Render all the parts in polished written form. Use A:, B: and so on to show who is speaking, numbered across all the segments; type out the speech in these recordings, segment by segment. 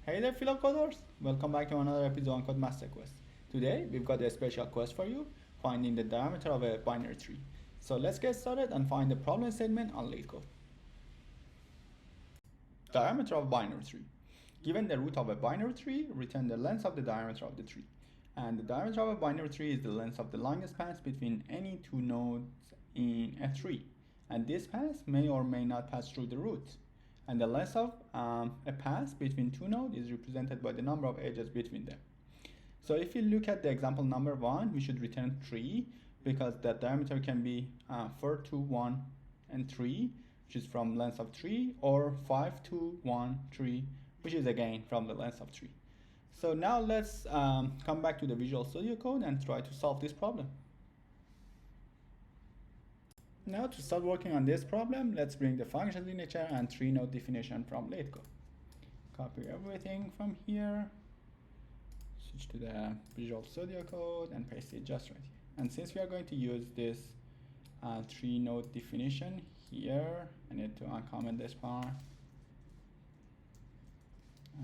A: Hey there, fellow coders! Welcome back to another episode on Code Master Quest. Today, we've got a special quest for you, finding the diameter of a binary tree. So let's get started and find the problem statement on LeetCode. Diameter of binary tree. Given the root of a binary tree, return the length of the diameter of the tree. And the diameter of a binary tree is the length of the longest path between any two nodes in a tree. And this path may or may not pass through the root. And the length of a path between two nodes is represented by the number of edges between them. So if you look at the example number 1, we should return 3 because the diameter can be 4, 2, 1, and 3, which is from length of 3, or 5, 2, 1, 3, which is again from the length of 3. So now let's come back to the Visual Studio Code and try to solve this problem. Now to start working on this problem, let's bring the function signature and 3-node definition from LeetCode. Copy everything from here, switch to the Visual Studio Code and paste it just right here. And since we are going to use this 3-node definition here, I need to uncomment this part.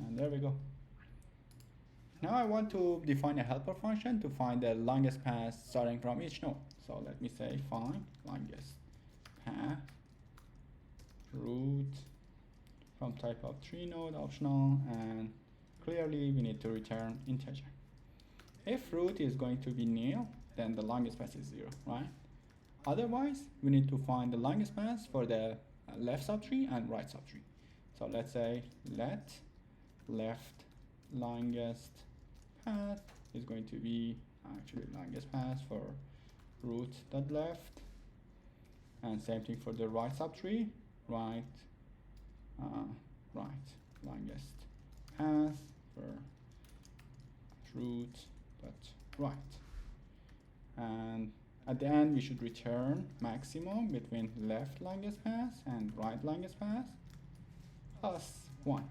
A: And there we go. Now I want to define a helper function to find the longest path starting from each node. So let me say find longest path root from type of 3-node optional, and clearly we need to return integer. If root is going to be nil, then the longest path is 0, right? Otherwise, we need to find the longest path for the left subtree and right subtree. So let's say let left longest path is going to be actually longest path for root dot left, and same thing for the right subtree, right longest path for root dot right, and at the end we should return maximum between left longest path and right longest path plus 1.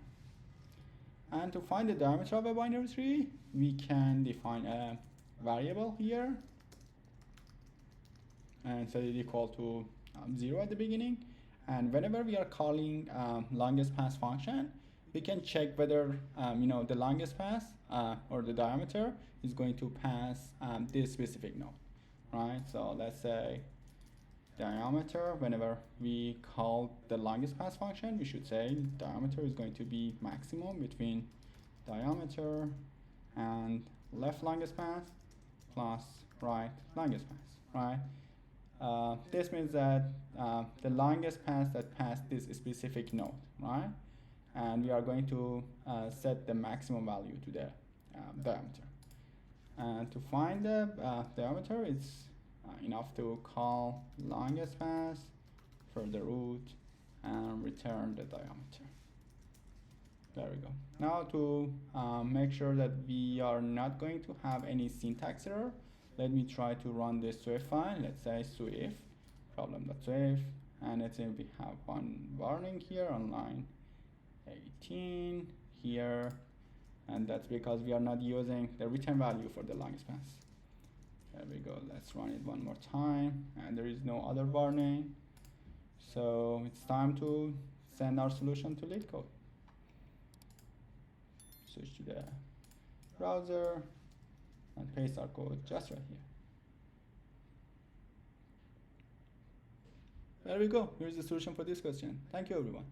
A: And to find the diameter of a binary tree, we can define a variable here and set it equal to 0 at the beginning. And whenever we are calling longest path function, we can check whether the longest path or the diameter is going to pass this specific node, right? So let's say diameter, whenever we call the longest path function, we should say diameter is going to be maximum between diameter and left longest path plus right longest path, right? This means that the longest path that passed this specific node, right? And we are going to set the maximum value to the diameter. And to find the diameter, it's enough to call longest path for the root and return the diameter. There we go. Now to make sure that we are not going to have any syntax error, let me try to run this Swift file. Let's say Swift problem.swift, and let's say we have one warning here on line 18 here, and that's because we are not using the return value for the longest path. There we go. Let's run it one more time, and there is no other warning. So it's time to send our solution to LeetCode. Switch to the browser and paste our code just right here. There we go. Here's the solution for this question. Thank you, everyone.